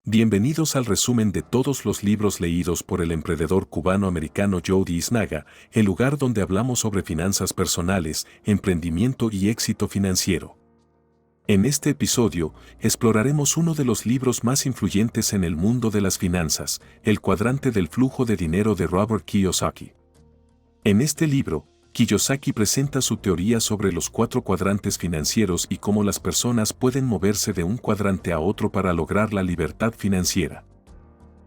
Bienvenidos al resumen de todos los libros leídos por el emprendedor cubano-americano Jody Isnaga, el lugar donde hablamos sobre finanzas personales, emprendimiento y éxito financiero. En este episodio, exploraremos uno de los libros más influyentes en el mundo de las finanzas, El cuadrante del flujo de dinero de Robert Kiyosaki. En este libro, Kiyosaki presenta su teoría sobre los 4 cuadrantes financieros y cómo las personas pueden moverse de un cuadrante a otro para lograr la libertad financiera.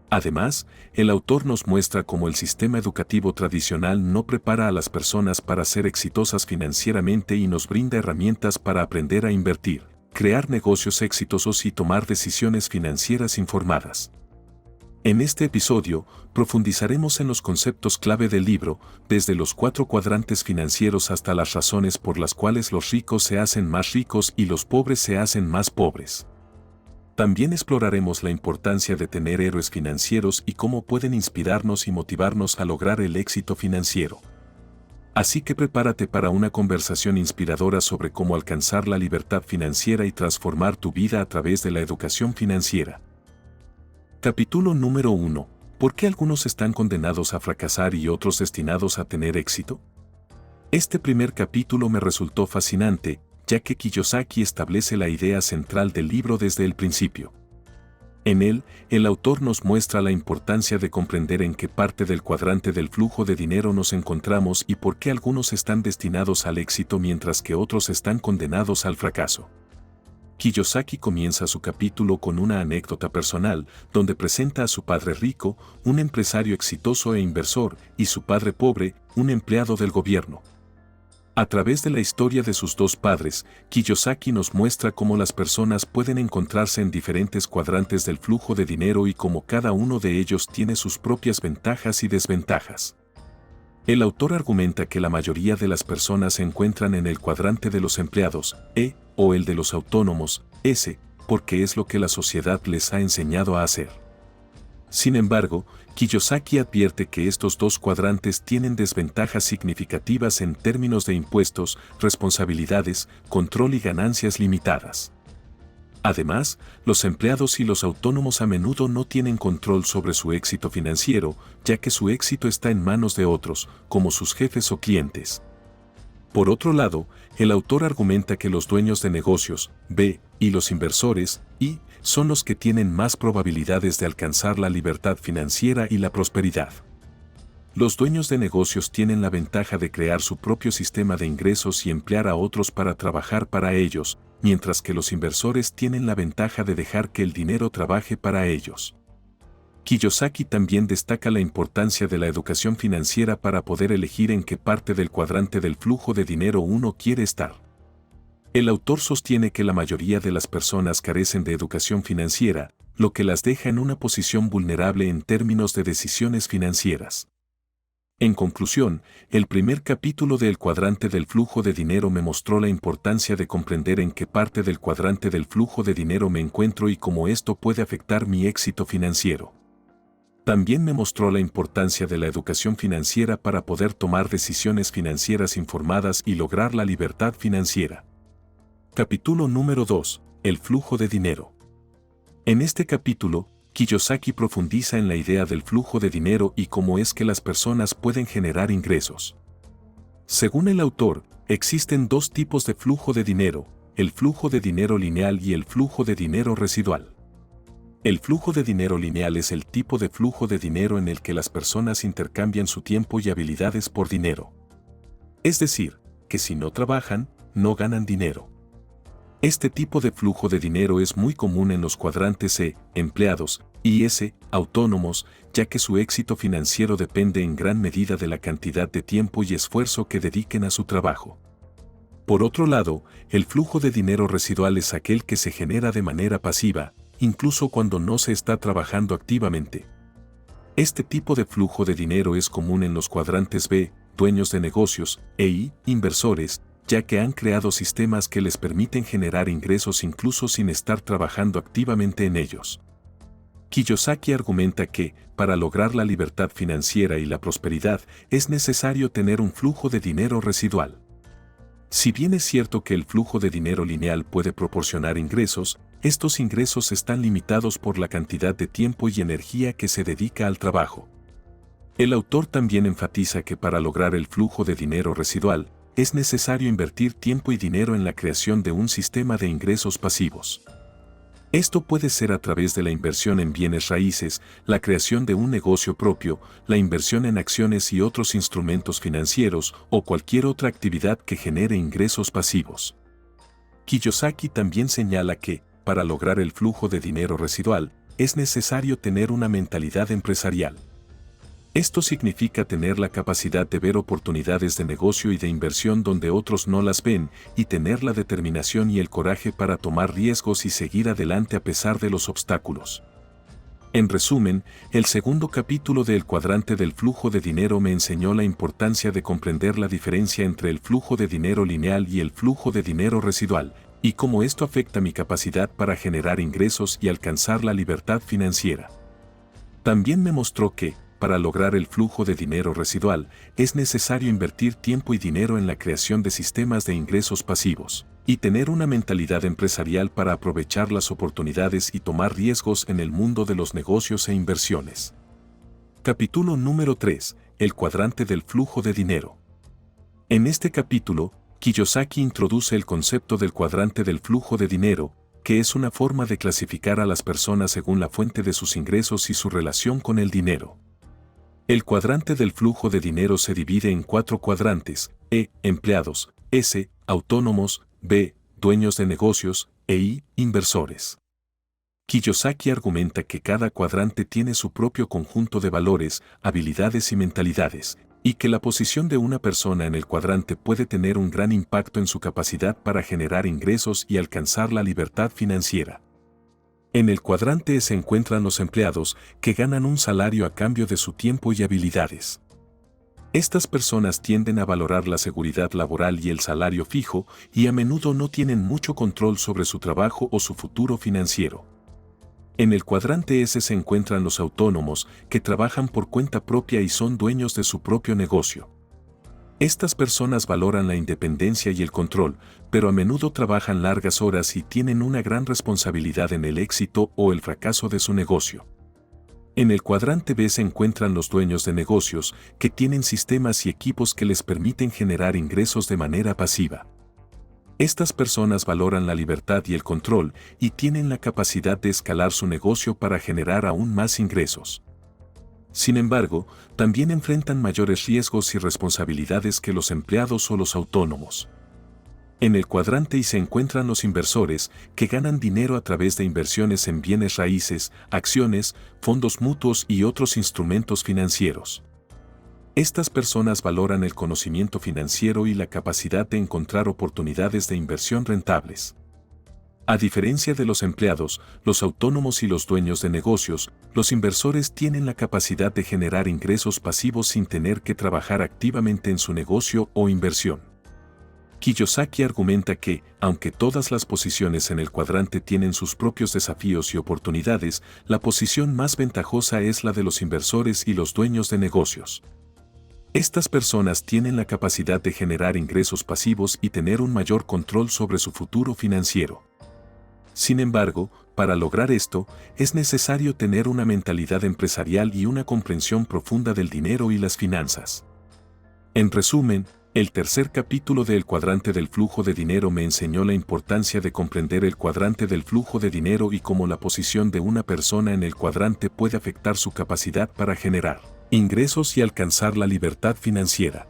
Además, el autor nos muestra cómo el sistema educativo tradicional no prepara a las personas para ser exitosas financieramente y nos brinda herramientas para aprender a invertir, crear negocios exitosos y tomar decisiones financieras informadas. En este episodio, profundizaremos en los conceptos clave del libro, desde los 4 cuadrantes financieros hasta las razones por las cuales los ricos se hacen más ricos y los pobres se hacen más pobres. También exploraremos la importancia de tener héroes financieros y cómo pueden inspirarnos y motivarnos a lograr el éxito financiero. Así que prepárate para una conversación inspiradora sobre cómo alcanzar la libertad financiera y transformar tu vida a través de la educación financiera. Capítulo número 1. ¿Por qué algunos están condenados a fracasar y otros destinados a tener éxito? Este primer capítulo me resultó fascinante, ya que Kiyosaki establece la idea central del libro desde el principio. En él, el autor nos muestra la importancia de comprender en qué parte del cuadrante del flujo de dinero nos encontramos y por qué algunos están destinados al éxito mientras que otros están condenados al fracaso. Kiyosaki comienza su capítulo con una anécdota personal, donde presenta a su padre rico, un empresario exitoso e inversor, y su padre pobre, un empleado del gobierno. A través de la historia de sus dos padres, Kiyosaki nos muestra cómo las personas pueden encontrarse en diferentes cuadrantes del flujo de dinero y cómo cada uno de ellos tiene sus propias ventajas y desventajas. El autor argumenta que la mayoría de las personas se encuentran en el cuadrante de los empleados, o el de los autónomos, S, porque es lo que la sociedad les ha enseñado a hacer. Sin embargo, Kiyosaki advierte que estos dos cuadrantes tienen desventajas significativas en términos de impuestos, responsabilidades, control y ganancias limitadas. Además, los empleados y los autónomos a menudo no tienen control sobre su éxito financiero, ya que su éxito está en manos de otros, como sus jefes o clientes. Por otro lado, el autor argumenta que los dueños de negocios, B, y los inversores, I, son los que tienen más probabilidades de alcanzar la libertad financiera y la prosperidad. Los dueños de negocios tienen la ventaja de crear su propio sistema de ingresos y emplear a otros para trabajar para ellos, mientras que los inversores tienen la ventaja de dejar que el dinero trabaje para ellos. Kiyosaki también destaca la importancia de la educación financiera para poder elegir en qué parte del cuadrante del flujo de dinero uno quiere estar. El autor sostiene que la mayoría de las personas carecen de educación financiera, lo que las deja en una posición vulnerable en términos de decisiones financieras. En conclusión, el primer capítulo de El cuadrante del flujo de dinero me mostró la importancia de comprender en qué parte del cuadrante del flujo de dinero me encuentro y cómo esto puede afectar mi éxito financiero. También me mostró la importancia de la educación financiera para poder tomar decisiones financieras informadas y lograr la libertad financiera. Capítulo número 2. El flujo de dinero. En este capítulo, Kiyosaki profundiza en la idea del flujo de dinero y cómo es que las personas pueden generar ingresos. Según el autor, existen 2 tipos de flujo de dinero, el flujo de dinero lineal y el flujo de dinero residual. El flujo de dinero lineal es el tipo de flujo de dinero en el que las personas intercambian su tiempo y habilidades por dinero. Es decir, que si no trabajan, no ganan dinero. Este tipo de flujo de dinero es muy común en los cuadrantes E, empleados, y S, autónomos, ya que su éxito financiero depende en gran medida de la cantidad de tiempo y esfuerzo que dediquen a su trabajo. Por otro lado, el flujo de dinero residual es aquel que se genera de manera pasiva, incluso cuando no se está trabajando activamente. Este tipo de flujo de dinero es común en los cuadrantes B, dueños de negocios, e I, inversores, ya que han creado sistemas que les permiten generar ingresos incluso sin estar trabajando activamente en ellos. Kiyosaki argumenta que, para lograr la libertad financiera y la prosperidad, es necesario tener un flujo de dinero residual. Si bien es cierto que el flujo de dinero lineal puede proporcionar ingresos, estos ingresos están limitados por la cantidad de tiempo y energía que se dedica al trabajo. El autor también enfatiza que para lograr el flujo de dinero residual, es necesario invertir tiempo y dinero en la creación de un sistema de ingresos pasivos. Esto puede ser a través de la inversión en bienes raíces, la creación de un negocio propio, la inversión en acciones y otros instrumentos financieros o cualquier otra actividad que genere ingresos pasivos. Kiyosaki también señala que, para lograr el flujo de dinero residual, es necesario tener una mentalidad empresarial. Esto significa tener la capacidad de ver oportunidades de negocio y de inversión donde otros no las ven y tener la determinación y el coraje para tomar riesgos y seguir adelante a pesar de los obstáculos. En resumen, el segundo capítulo del cuadrante del flujo de dinero me enseñó la importancia de comprender la diferencia entre el flujo de dinero lineal y el flujo de dinero residual, y cómo esto afecta mi capacidad para generar ingresos y alcanzar la libertad financiera. También me mostró que, para lograr el flujo de dinero residual, es necesario invertir tiempo y dinero en la creación de sistemas de ingresos pasivos, y tener una mentalidad empresarial para aprovechar las oportunidades y tomar riesgos en el mundo de los negocios e inversiones. Capítulo número 3. El cuadrante del flujo de dinero. En este capítulo, Kiyosaki introduce el concepto del cuadrante del flujo de dinero, que es una forma de clasificar a las personas según la fuente de sus ingresos y su relación con el dinero. El cuadrante del flujo de dinero se divide en 4 cuadrantes: E, empleados; S, autónomos; B, dueños de negocios; e I, inversores. Kiyosaki argumenta que cada cuadrante tiene su propio conjunto de valores, habilidades y mentalidades, y que la posición de una persona en el cuadrante puede tener un gran impacto en su capacidad para generar ingresos y alcanzar la libertad financiera. En el cuadrante se encuentran los empleados, que ganan un salario a cambio de su tiempo y habilidades. Estas personas tienden a valorar la seguridad laboral y el salario fijo, y a menudo no tienen mucho control sobre su trabajo o su futuro financiero. En el cuadrante S se encuentran los autónomos, que trabajan por cuenta propia y son dueños de su propio negocio. Estas personas valoran la independencia y el control, pero a menudo trabajan largas horas y tienen una gran responsabilidad en el éxito o el fracaso de su negocio. En el cuadrante B se encuentran los dueños de negocios, que tienen sistemas y equipos que les permiten generar ingresos de manera pasiva. Estas personas valoran la libertad y el control y tienen la capacidad de escalar su negocio para generar aún más ingresos. Sin embargo, también enfrentan mayores riesgos y responsabilidades que los empleados o los autónomos. En el cuadrante I se encuentran los inversores, que ganan dinero a través de inversiones en bienes raíces, acciones, fondos mutuos y otros instrumentos financieros. Estas personas valoran el conocimiento financiero y la capacidad de encontrar oportunidades de inversión rentables. A diferencia de los empleados, los autónomos y los dueños de negocios, los inversores tienen la capacidad de generar ingresos pasivos sin tener que trabajar activamente en su negocio o inversión. Kiyosaki argumenta que, aunque todas las posiciones en el cuadrante tienen sus propios desafíos y oportunidades, la posición más ventajosa es la de los inversores y los dueños de negocios. Estas personas tienen la capacidad de generar ingresos pasivos y tener un mayor control sobre su futuro financiero. Sin embargo, para lograr esto, es necesario tener una mentalidad empresarial y una comprensión profunda del dinero y las finanzas. En resumen, el tercer capítulo del cuadrante del flujo de dinero me enseñó la importancia de comprender el cuadrante del flujo de dinero y cómo la posición de una persona en el cuadrante puede afectar su capacidad para generar ingresos y alcanzar la libertad financiera.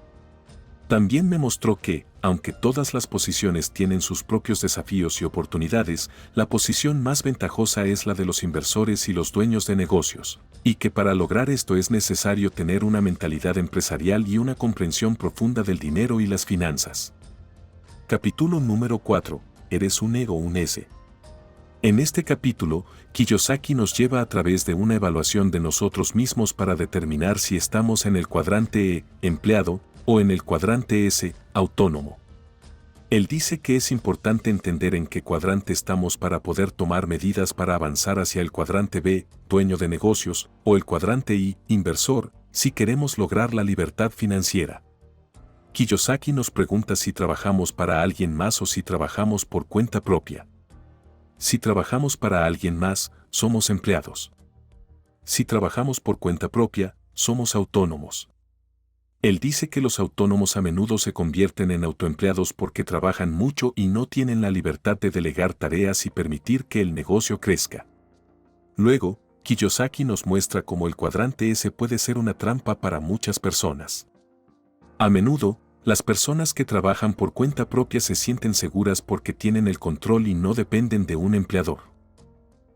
También me mostró que, aunque todas las posiciones tienen sus propios desafíos y oportunidades, la posición más ventajosa es la de los inversores y los dueños de negocios, y que para lograr esto es necesario tener una mentalidad empresarial y una comprensión profunda del dinero y las finanzas. Capítulo número 4. ¿Eres un E o un S? En este capítulo, Kiyosaki nos lleva a través de una evaluación de nosotros mismos para determinar si estamos en el cuadrante E, empleado, o en el cuadrante S, autónomo. Él dice que es importante entender en qué cuadrante estamos para poder tomar medidas para avanzar hacia el cuadrante B, dueño de negocios, o el cuadrante I, inversor, si queremos lograr la libertad financiera. Kiyosaki nos pregunta si trabajamos para alguien más o si trabajamos por cuenta propia. Si trabajamos para alguien más, somos empleados. Si trabajamos por cuenta propia, somos autónomos. Él dice que los autónomos a menudo se convierten en autoempleados porque trabajan mucho y no tienen la libertad de delegar tareas y permitir que el negocio crezca. Luego, Kiyosaki nos muestra cómo el cuadrante S puede ser una trampa para muchas personas. A menudo, las personas que trabajan por cuenta propia se sienten seguras porque tienen el control y no dependen de un empleador.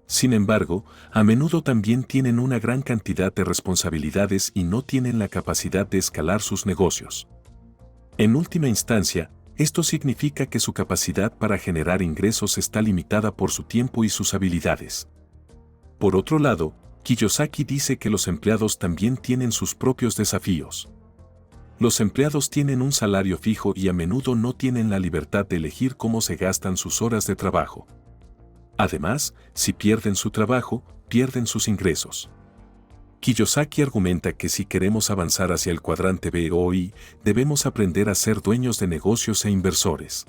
Sin embargo, a menudo también tienen una gran cantidad de responsabilidades y no tienen la capacidad de escalar sus negocios. En última instancia, esto significa que su capacidad para generar ingresos está limitada por su tiempo y sus habilidades. Por otro lado, Kiyosaki dice que los empleados también tienen sus propios desafíos. Los empleados tienen un salario fijo y a menudo no tienen la libertad de elegir cómo se gastan sus horas de trabajo. Además, si pierden su trabajo, pierden sus ingresos. Kiyosaki argumenta que si queremos avanzar hacia el cuadrante B o I, debemos aprender a ser dueños de negocios e inversores.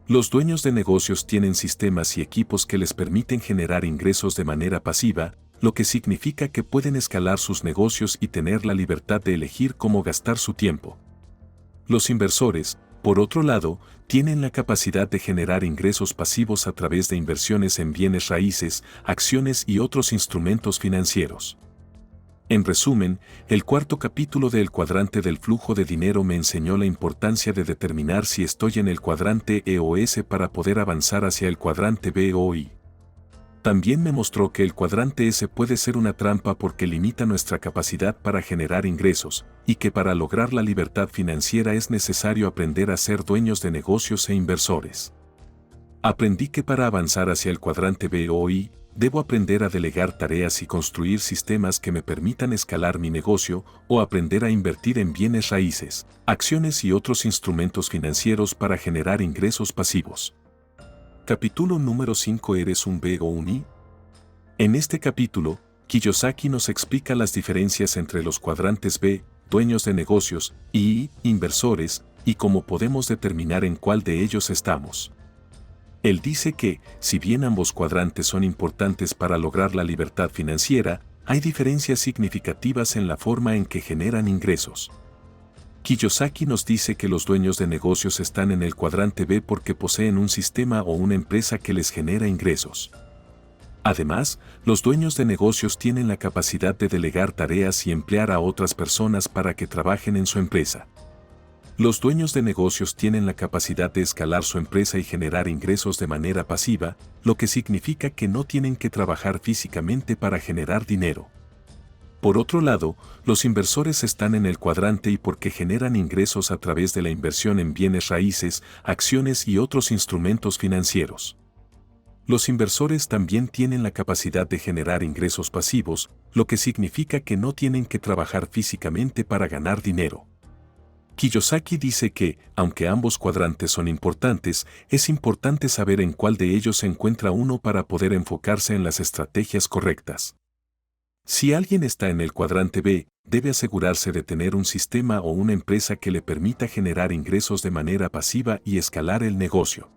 Los dueños de negocios tienen sistemas y equipos que les permiten generar ingresos de manera pasiva, lo que significa que pueden escalar sus negocios y tener la libertad de elegir cómo gastar su tiempo. Los inversores, por otro lado, tienen la capacidad de generar ingresos pasivos a través de inversiones en bienes raíces, acciones y otros instrumentos financieros. En resumen, el cuarto capítulo del cuadrante del flujo de dinero me enseñó la importancia de determinar si estoy en el cuadrante E o S para poder avanzar hacia el cuadrante B o I. También me mostró que el cuadrante S puede ser una trampa porque limita nuestra capacidad para generar ingresos, y que para lograr la libertad financiera es necesario aprender a ser dueños de negocios e inversores. Aprendí que para avanzar hacia el cuadrante B o I, debo aprender a delegar tareas y construir sistemas que me permitan escalar mi negocio o aprender a invertir en bienes raíces, acciones y otros instrumentos financieros para generar ingresos pasivos. Capítulo número 5. ¿Eres un B o un I? En este capítulo, Kiyosaki nos explica las diferencias entre los cuadrantes B, dueños de negocios, y I, inversores, y cómo podemos determinar en cuál de ellos estamos. Él dice que, si bien ambos cuadrantes son importantes para lograr la libertad financiera, hay diferencias significativas en la forma en que generan ingresos. Kiyosaki nos dice que los dueños de negocios están en el cuadrante B porque poseen un sistema o una empresa que les genera ingresos. Además, los dueños de negocios tienen la capacidad de delegar tareas y emplear a otras personas para que trabajen en su empresa. Los dueños de negocios tienen la capacidad de escalar su empresa y generar ingresos de manera pasiva, lo que significa que no tienen que trabajar físicamente para generar dinero. Por otro lado, los inversores están en el cuadrante I porque generan ingresos a través de la inversión en bienes raíces, acciones y otros instrumentos financieros. Los inversores también tienen la capacidad de generar ingresos pasivos, lo que significa que no tienen que trabajar físicamente para ganar dinero. Kiyosaki dice que, aunque ambos cuadrantes son importantes, es importante saber en cuál de ellos se encuentra uno para poder enfocarse en las estrategias correctas. Si alguien está en el cuadrante B, debe asegurarse de tener un sistema o una empresa que le permita generar ingresos de manera pasiva y escalar el negocio.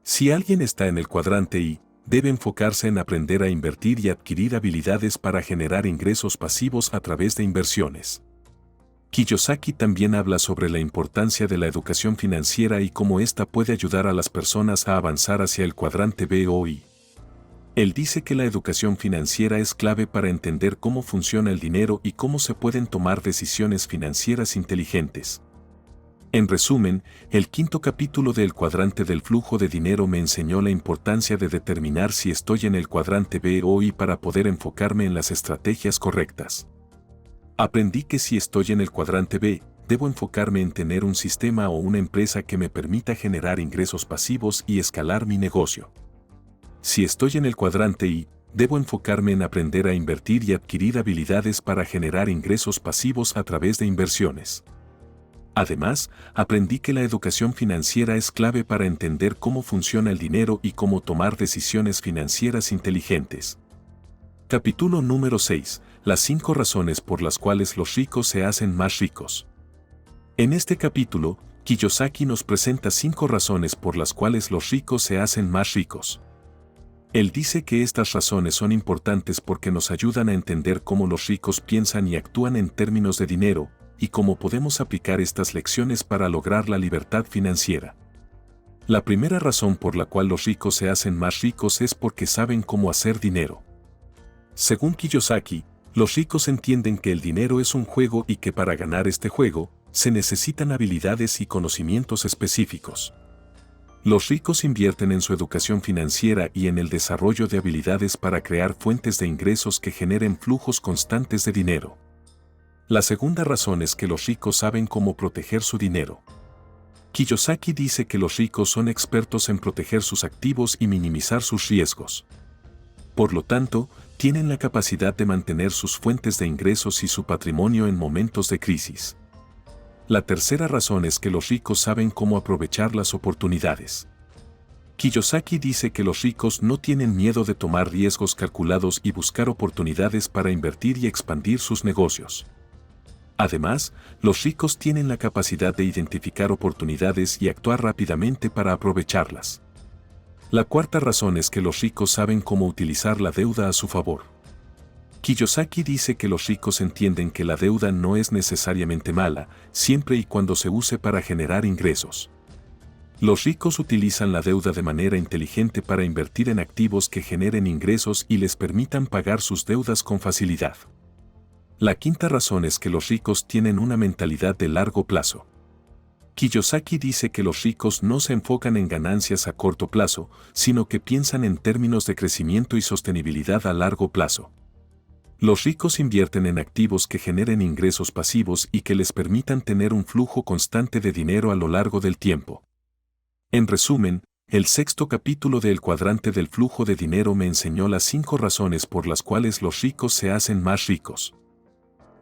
Si alguien está en el cuadrante I, debe enfocarse en aprender a invertir y adquirir habilidades para generar ingresos pasivos a través de inversiones. Kiyosaki también habla sobre la importancia de la educación financiera y cómo ésta puede ayudar a las personas a avanzar hacia el cuadrante B o I. Él dice que la educación financiera es clave para entender cómo funciona el dinero y cómo se pueden tomar decisiones financieras inteligentes. En resumen, el quinto capítulo del cuadrante del flujo de dinero me enseñó la importancia de determinar si estoy en el cuadrante B o I para poder enfocarme en las estrategias correctas. Aprendí que si estoy en el cuadrante B, debo enfocarme en tener un sistema o una empresa que me permita generar ingresos pasivos y escalar mi negocio. Si estoy en el cuadrante I, debo enfocarme en aprender a invertir y adquirir habilidades para generar ingresos pasivos a través de inversiones. Además, aprendí que la educación financiera es clave para entender cómo funciona el dinero y cómo tomar decisiones financieras inteligentes. Capítulo número 6. Las 5 razones por las cuales los ricos se hacen más ricos. En este capítulo, Kiyosaki nos presenta 5 razones por las cuales los ricos se hacen más ricos. Él dice que estas razones son importantes porque nos ayudan a entender cómo los ricos piensan y actúan en términos de dinero, y cómo podemos aplicar estas lecciones para lograr la libertad financiera. La primera razón por la cual los ricos se hacen más ricos es porque saben cómo hacer dinero. Según Kiyosaki, los ricos entienden que el dinero es un juego y que para ganar este juego, se necesitan habilidades y conocimientos específicos. Los ricos invierten en su educación financiera y en el desarrollo de habilidades para crear fuentes de ingresos que generen flujos constantes de dinero. La segunda razón es que los ricos saben cómo proteger su dinero. Kiyosaki dice que los ricos son expertos en proteger sus activos y minimizar sus riesgos. Por lo tanto, tienen la capacidad de mantener sus fuentes de ingresos y su patrimonio en momentos de crisis. La tercera razón es que los ricos saben cómo aprovechar las oportunidades. Kiyosaki dice que los ricos no tienen miedo de tomar riesgos calculados y buscar oportunidades para invertir y expandir sus negocios. Además, los ricos tienen la capacidad de identificar oportunidades y actuar rápidamente para aprovecharlas. La cuarta razón es que los ricos saben cómo utilizar la deuda a su favor. Kiyosaki dice que los ricos entienden que la deuda no es necesariamente mala, siempre y cuando se use para generar ingresos. Los ricos utilizan la deuda de manera inteligente para invertir en activos que generen ingresos y les permitan pagar sus deudas con facilidad. La quinta razón es que los ricos tienen una mentalidad de largo plazo. Kiyosaki dice que los ricos no se enfocan en ganancias a corto plazo, sino que piensan en términos de crecimiento y sostenibilidad a largo plazo. Los ricos invierten en activos que generen ingresos pasivos y que les permitan tener un flujo constante de dinero a lo largo del tiempo. En resumen, el sexto capítulo de El cuadrante del flujo de dinero me enseñó las 5 razones por las cuales los ricos se hacen más ricos.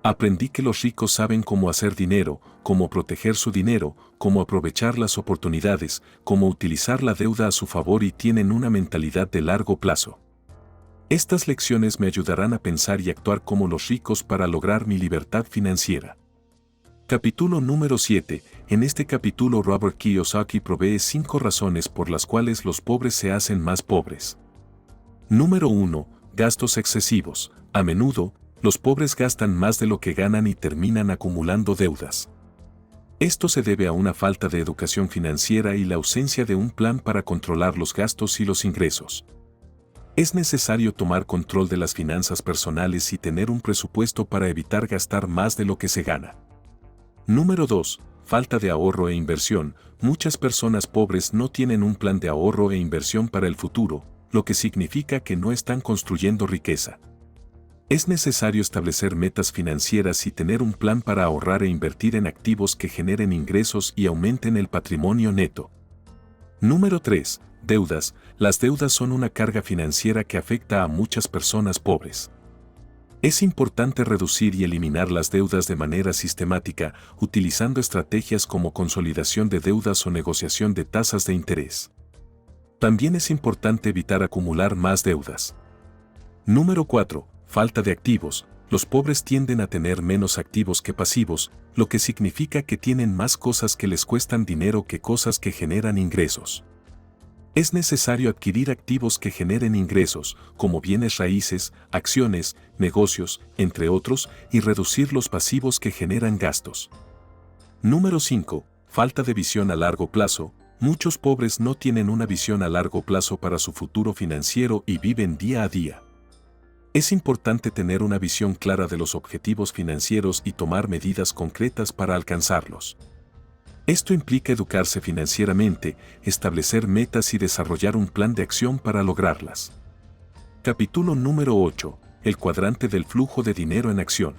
Aprendí que los ricos saben cómo hacer dinero, cómo proteger su dinero, cómo aprovechar las oportunidades, cómo utilizar la deuda a su favor y tienen una mentalidad de largo plazo. Estas lecciones me ayudarán a pensar y actuar como los ricos para lograr mi libertad financiera. Capítulo número 7. En este capítulo Robert Kiyosaki provee 5 razones por las cuales los pobres se hacen más pobres. Número 1. Gastos excesivos. A menudo, los pobres gastan más de lo que ganan y terminan acumulando deudas. Esto se debe a una falta de educación financiera y la ausencia de un plan para controlar los gastos y los ingresos. Es necesario tomar control de las finanzas personales y tener un presupuesto para evitar gastar más de lo que se gana. Número 2. Falta de ahorro e inversión. Muchas personas pobres no tienen un plan de ahorro e inversión para el futuro, lo que significa que no están construyendo riqueza. Es necesario establecer metas financieras y tener un plan para ahorrar e invertir en activos que generen ingresos y aumenten el patrimonio neto. Número 3. Deudas. Las deudas son una carga financiera que afecta a muchas personas pobres. Es importante reducir y eliminar las deudas de manera sistemática, utilizando estrategias como consolidación de deudas o negociación de tasas de interés. También es importante evitar acumular más deudas. Número 4. Falta de activos. Los pobres tienden a tener menos activos que pasivos, lo que significa que tienen más cosas que les cuestan dinero que cosas que generan ingresos. Es necesario adquirir activos que generen ingresos, como bienes raíces, acciones, negocios, entre otros, y reducir los pasivos que generan gastos. Número 5. Falta de visión a largo plazo. Muchos pobres no tienen una visión a largo plazo para su futuro financiero y viven día a día. Es importante tener una visión clara de los objetivos financieros y tomar medidas concretas para alcanzarlos. Esto implica educarse financieramente, establecer metas y desarrollar un plan de acción para lograrlas. Capítulo número 8. El cuadrante del flujo de dinero en acción.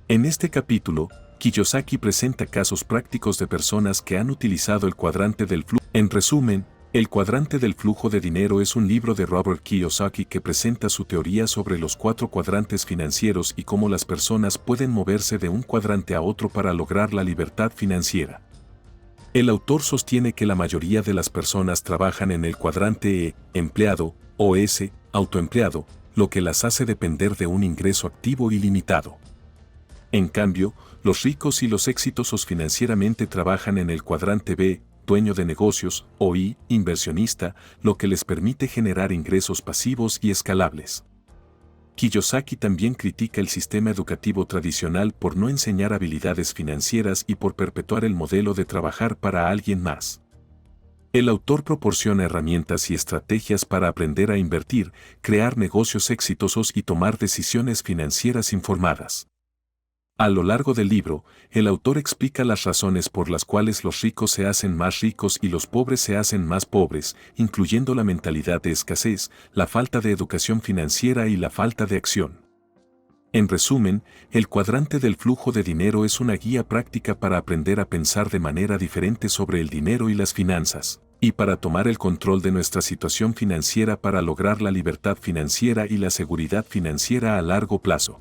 En este capítulo, Kiyosaki presenta casos prácticos de personas que han utilizado el cuadrante del flujo. En resumen, El cuadrante del flujo de dinero es un libro de Robert Kiyosaki que presenta su teoría sobre los 4 cuadrantes financieros y cómo las personas pueden moverse de un cuadrante a otro para lograr la libertad financiera. El autor sostiene que la mayoría de las personas trabajan en el cuadrante E, empleado, o S, autoempleado, lo que las hace depender de un ingreso activo ilimitado. En cambio, los ricos y los exitosos financieramente trabajan en el cuadrante B, dueño de negocios, o I, inversionista, lo que les permite generar ingresos pasivos y escalables. Kiyosaki también critica el sistema educativo tradicional por no enseñar habilidades financieras y por perpetuar el modelo de trabajar para alguien más. El autor proporciona herramientas y estrategias para aprender a invertir, crear negocios exitosos y tomar decisiones financieras informadas. A lo largo del libro, el autor explica las razones por las cuales los ricos se hacen más ricos y los pobres se hacen más pobres, incluyendo la mentalidad de escasez, la falta de educación financiera y la falta de acción. En resumen, el cuadrante del flujo de dinero es una guía práctica para aprender a pensar de manera diferente sobre el dinero y las finanzas, y para tomar el control de nuestra situación financiera para lograr la libertad financiera y la seguridad financiera a largo plazo.